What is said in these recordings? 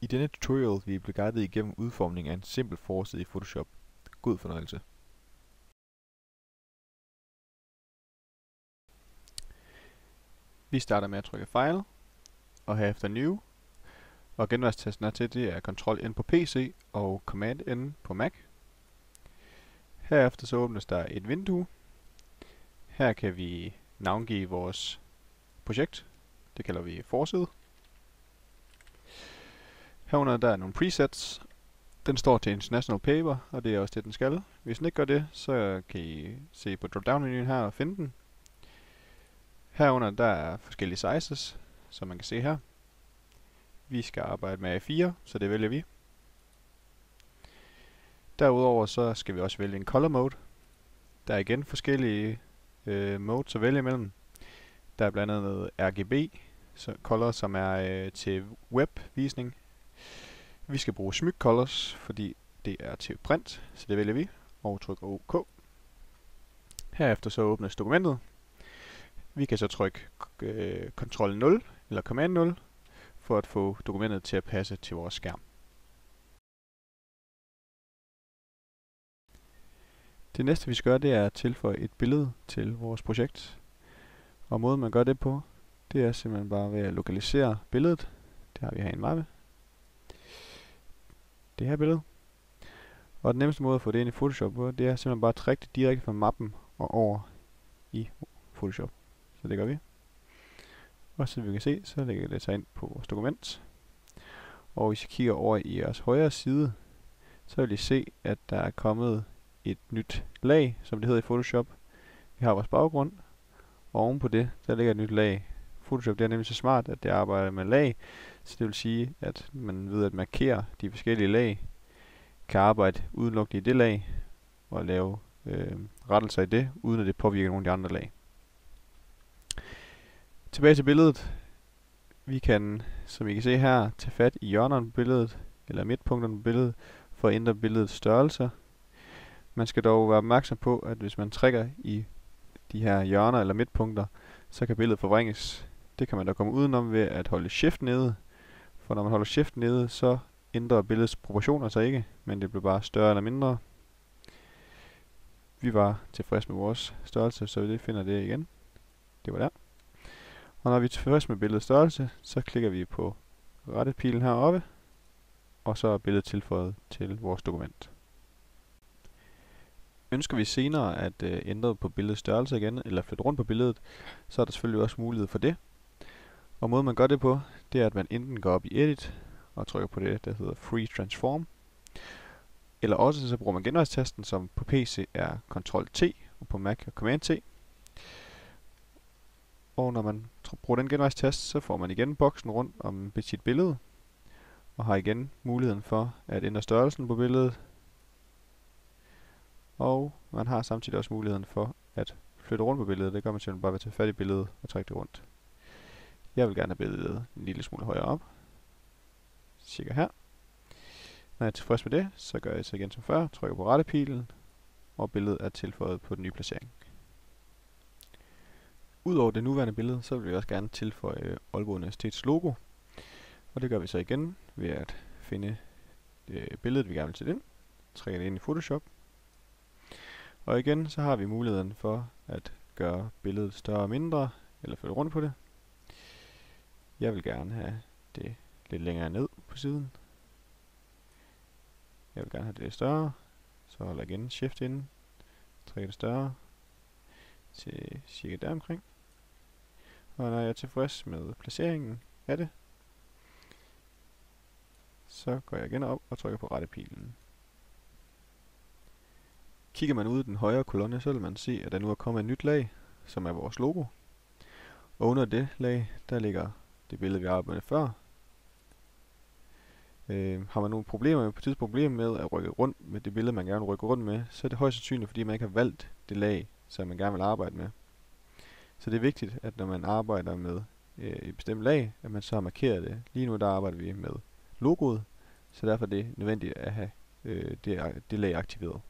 I denne tutorial vil I blive guidet igennem udformning af en simpel forside i Photoshop. God fornøjelse. Vi starter med at trykke File, og herefter New, og genvejstasten er til, det er Ctrl N på PC og Command N på Mac. Herefter så åbnes der et vindue. Her kan vi navngive vores projekt. Det kalder vi forside. Herunder der er nogle presets. Den står til International Paper, og det er også det, den skal. Hvis den ikke gør det, så kan I se på drop-down-menuen her og finde den. Herunder der er forskellige sizes, som man kan se her. Vi skal arbejde med A4, så det vælger vi. Derudover så skal vi også vælge en color mode. Der er igen forskellige modes at vælge imellem. Der er blandt andet RGB color, som er til webvisning. Vi skal bruge smyk colors, fordi det er til print, så det vælger vi og trykker OK. Herefter så åbnes dokumentet. Vi kan så trykke Ctrl 0 eller Command 0 for at få dokumentet til at passe til vores skærm. Det næste vi skal gøre, det er at tilføje et billede til vores projekt. Og måden man gør det på, det er simpelthen bare ved at lokalisere billedet. Det har vi her i en mappe. Det her billede. Og den nemmeste måde at få det ind i Photoshop på, det er simpelthen bare at trække det direkte fra mappen og over i Photoshop. Så det gør vi. Og så vi kan se, så lægger det sig ind på vores dokument. Og hvis I kigger over i jeres højre side, så vil I se, at der er kommet et nyt lag, som det hedder i Photoshop. Vi har vores baggrund, og ovenpå det, der ligger et nyt lag. Photoshop det er nemlig så smart, at det arbejder med lag, så det vil sige, at man ved at markere de forskellige lag, kan arbejde udelukkende i det lag, og lave rettelser i det, uden at det påvirker nogle af de andre lag. Tilbage til billedet. Vi kan, som I kan se her, tage fat i hjørnerne på billedet, eller midtpunkterne på billedet, for at ændre billedets størrelse. Man skal dog være opmærksom på, at hvis man trækker i de her hjørner eller midtpunkter, så kan billedet forvrænges. Det kan man da komme udenom ved at holde Shift nede. For når man holder Shift nede, så ændrer billedets proportioner sig ikke, men det bliver bare større eller mindre. Vi var tilfredse med vores størrelse, så vi finder det igen. Det var der. Og når vi er tilfredse med billedets størrelse, så klikker vi på rettet pilen heroppe, og så er billedet tilføjet til vores dokument. Ønsker vi senere at ændre på billedets størrelse igen, eller flytte rundt på billedet, så er der selvfølgelig også mulighed for det. Og måden man gør det på, det er at man enten går op i Edit, og trykker på det, der hedder Free Transform. Eller også så bruger man genvejstasten, som på PC er Ctrl T, og på Mac er Command T. Og når man bruger den genvejstast, så får man igen boksen rundt om sit billede, og har igen muligheden for at ændre størrelsen på billedet. Og man har samtidig også muligheden for at flytte rundt på billedet. Det gør man simpelthen bare ved at tage fat i billedet og trække det rundt. Jeg vil gerne have billedet en lille smule højere op. Cirka her. Når jeg er tilfreds med det, så gør jeg så igen som før. Trykker på rettepilen, og billedet er tilføjet på den nye placering. Udover det nuværende billede, så vil vi også gerne tilføje Aalborg Universitets logo. Og det gør vi så igen ved at finde billedet, vi gerne vil sætte ind. Trækker det ind i Photoshop. Og igen, så har vi muligheden for at gøre billedet større og mindre, eller flytte rundt på det. Jeg vil gerne have det lidt længere ned på siden. Jeg vil gerne have det lidt større. Så holder jeg igen Shift inde. Trækker det større til cirka der omkring. Og når jeg er tilfreds med placeringen af det, så går jeg igen op og trykker på rettepilen. Kigger man ud i den højre kolonne, så vil man se, at der nu er kommet et nyt lag, som er vores logo. Og under det lag, der ligger det billede, vi arbejdede med før. Har man nogle problemer med at rykke rundt med det billede, man gerne vil rykke rundt med, så er det højst sandsynligt, fordi man ikke har valgt det lag, som man gerne vil arbejde med. Så det er vigtigt, at når man arbejder med et bestemt lag, at man så har markeret det. Lige nu der arbejder vi med logoet, så derfor er det nødvendigt at have det lag aktiveret.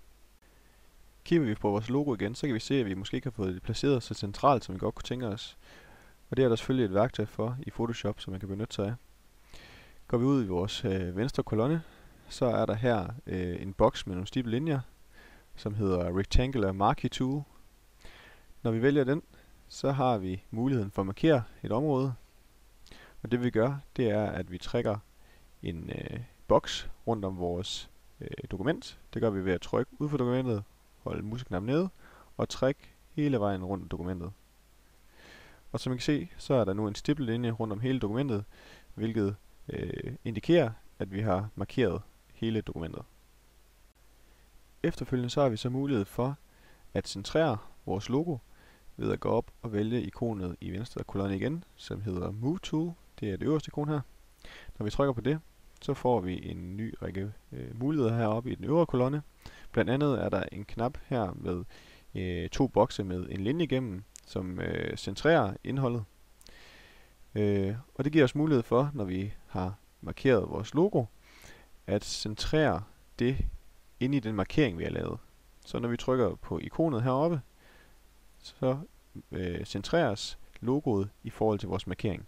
Kigger vi på vores logo igen, så kan vi se, at vi måske ikke har fået det placeret så centralt, som vi godt kunne tænke os. Og det er der selvfølgelig et værktøj for i Photoshop, som man kan benytte sig af. Går vi ud i vores venstre kolonne, så er der her en boks med nogle stiplede linjer, som hedder Rectangular Marquee Tool. Når vi vælger den, så har vi muligheden for at markere et område. Og det vi gør, det er, at vi trækker en boks rundt om vores dokument. Det gør vi ved at trykke ud for dokumentet, holde museknappen nede og trække hele vejen rundt om dokumentet. Og som I kan se, så er der nu en stiplet linje rundt om hele dokumentet, hvilket indikerer, at vi har markeret hele dokumentet. Efterfølgende så har vi så mulighed for at centrere vores logo ved at gå op og vælge ikonet i venstre kolonne igen, som hedder Move Tool. Det er det øverste ikon her. Når vi trykker på det, så får vi en ny række muligheder heroppe i den øvre kolonne. Blandt andet er der en knap her med to bokse med en linje igennem, som centrerer indholdet. Og det giver os mulighed for, når vi har markeret vores logo, at centrere det inde i den markering, vi har lavet. Så når vi trykker på ikonet heroppe, så centreres logoet i forhold til vores markering.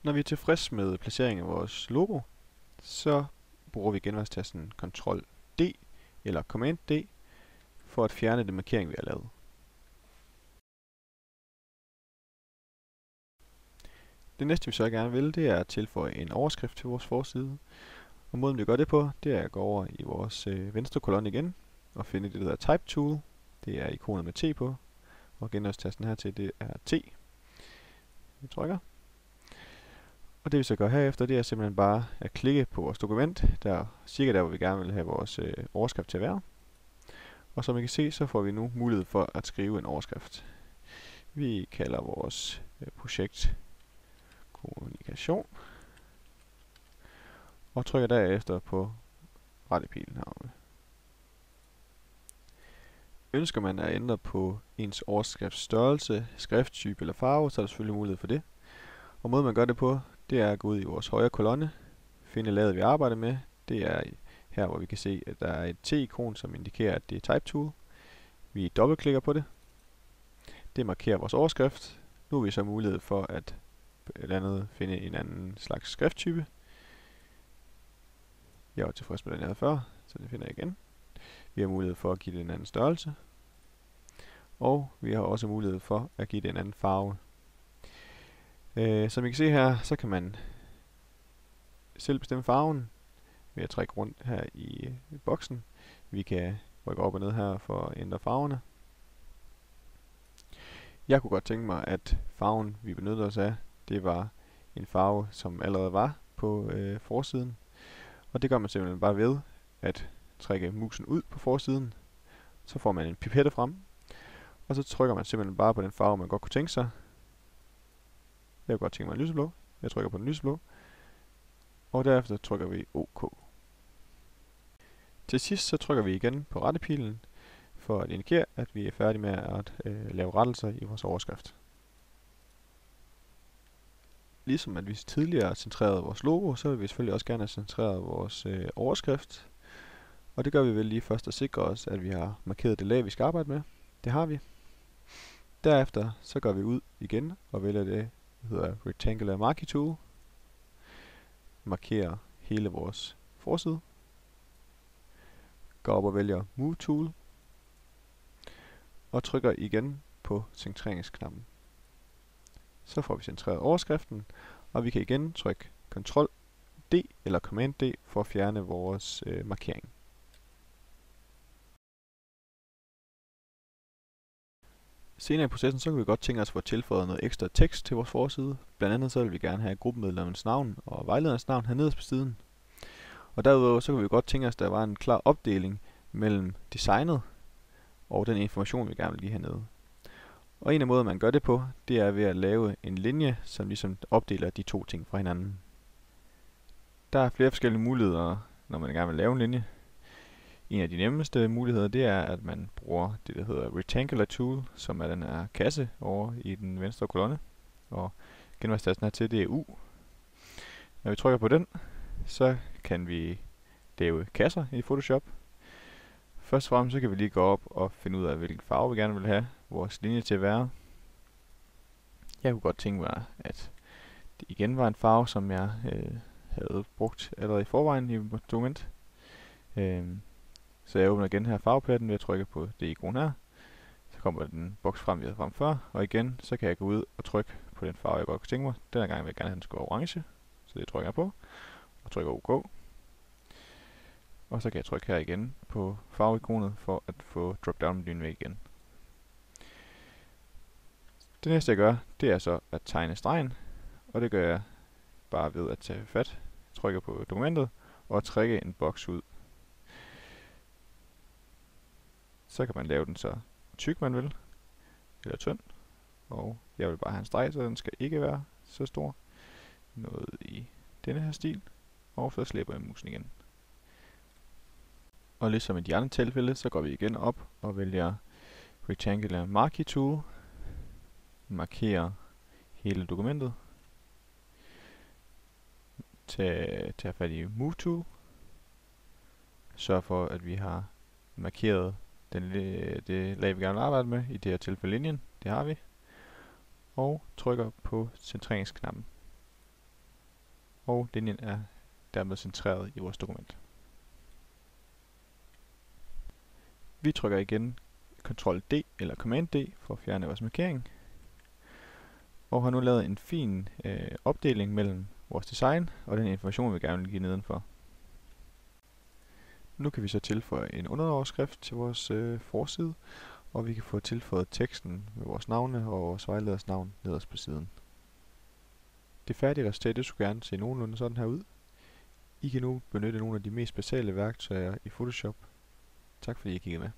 Når vi er tilfreds med placeringen af vores logo, så bruger vi genvejstasten Ctrl D eller Command D for at fjerne den markering, vi har lavet. Det næste vi så gerne vil, det er at tilføje en overskrift til vores forside. Og måden vi gør det på, det er at gå over i vores venstre kolonne igen og finde det der Type Tool. Det er ikonet med T på, og genvejstasten hertil, det er T. Vi trykker. Og det vi så gør herefter, det er simpelthen bare at klikke på vores dokument, der cirka der, hvor vi gerne vil have vores overskrift til at være. Og som I kan se, så får vi nu mulighed for at skrive en overskrift. Vi kalder vores projekt kommunikation, og trykker derefter på rettepilen heroppe. Ønsker man at ændre på ens overskrifts størrelse, skrifttype eller farve, så er der selvfølgelig mulighed for det. Og måden man gør det på, det er at gå ud i vores højre kolonne, finde laget vi arbejder med. Det er her, hvor vi kan se, at der er et T-ikon, som indikerer, at det er Type Tool. Vi dobbeltklikker på det. Det markerer vores overskrift. Nu har vi så mulighed for at blandt andet finde en anden slags skrifttype. Jeg var tilfreds med den, jeg havde før, så det finder jeg igen. Vi har mulighed for at give det en anden størrelse. Og vi har også mulighed for at give det en anden farve. Som I kan se her, så kan man selv bestemme farven ved at trække rundt her i boksen. Vi kan rykke op og ned her for at ændre farverne. Jeg kunne godt tænke mig, at farven vi benyttede os af, det var en farve, som allerede var på forsiden. Og det gør man simpelthen bare ved at trække musen ud på forsiden. Så får man en pipette frem, og så trykker man simpelthen bare på den farve, man godt kunne tænke sig. Jeg kunne godt tænke mig en lyseblå. Jeg trykker på den lyseblå. Og derefter trykker vi OK. Til sidst så trykker vi igen på rettepilen for at indikere, at vi er færdige med at lave rettelser i vores overskrift. Ligesom at vi tidligere centrerede vores logo, så vil vi selvfølgelig også gerne have centreret vores overskrift. Og det gør vi vel lige først at sikre os, at vi har markeret det lag, vi skal arbejde med. Det har vi. Derefter så går vi ud igen og vælger det, der hedder Rectangular Marquee Tool. Markerer hele vores forside. Går op og vælger Move Tool. Og trykker igen på centreringsknappen. Så får vi centreret overskriften, og vi kan igen trykke Ctrl D eller Command D for at fjerne vores markering. Senere i processen så kan vi godt tænke os at få tilføjet noget ekstra tekst til vores forside. Blandt andet så vil vi gerne have gruppemedlemmens navn og vejlederens navn hernede på siden. Og derudover så kan vi godt tænke os, at der var en klar opdeling mellem designet og den information, vi gerne vil give hernede. Og en af måder, man gør det på, det er ved at lave en linje, som ligesom opdeler de to ting fra hinanden. Der er flere forskellige muligheder, når man gerne vil lave en linje. En af de nemmeste muligheder, det er, at man bruger det, der hedder Rectangular Tool, som er den her kasse over i den venstre kolonne. Og genvejstasten her til, det er U. Når vi trykker på den, så kan vi lave kasser i Photoshop. Først og fremmest så kan vi lige gå op og finde ud af, hvilken farve vi gerne vil have vores linje til at være. Jeg kunne godt tænke mig, at det igen var en farve, som jeg havde brugt allerede i forvejen i vores dokument. Så jeg åbner igen her farvepaletten ved at trykke på det ikon her. Så kommer den boks frem, vi havde frem før, og igen, så kan jeg gå ud og trykke på den farve, jeg godt kunne tænke mig. Denne gang vil jeg gerne have den skal være orange, så det trykker jeg på, og trykker OK. Og så kan jeg trykke her igen på farveikonet for at få drop-down-menuen væk igen. Det næste jeg gør, det er så at tegne stregen, og det gør jeg bare ved at tage fat, trykke på dokumentet og trække en boks ud. Så kan man lave den så tyk man vil, eller tynd, og jeg vil bare have en streg, så den skal ikke være så stor. Noget i denne her stil, og så slipper jeg musen igen. Og ligesom i de andre tilfælde, så går vi igen op og vælger Rectangular Marquee Tool, markerer hele dokumentet, tager fat i Move Tool, sørg for at vi har markeret det lag vi gerne vil arbejde med, i det her tilfælde linjen, det har vi, og trykker på centreringsknappen. Og linjen er dermed centreret i vores dokument. Vi trykker igen Ctrl D eller Command D for at fjerne vores markering, og har nu lavet en fin opdeling mellem vores design og den information vi gerne vil give nedenfor. Nu kan vi så tilføje en underoverskrift til vores forside, og vi kan få tilføjet teksten med vores navne og vores vejleders navn nederst på siden. Det færdige resultat det skulle gerne se nogenlunde sådan her ud. I kan nu benytte nogle af de mest basale værktøjer i Photoshop. Tak fordi I kiggede med.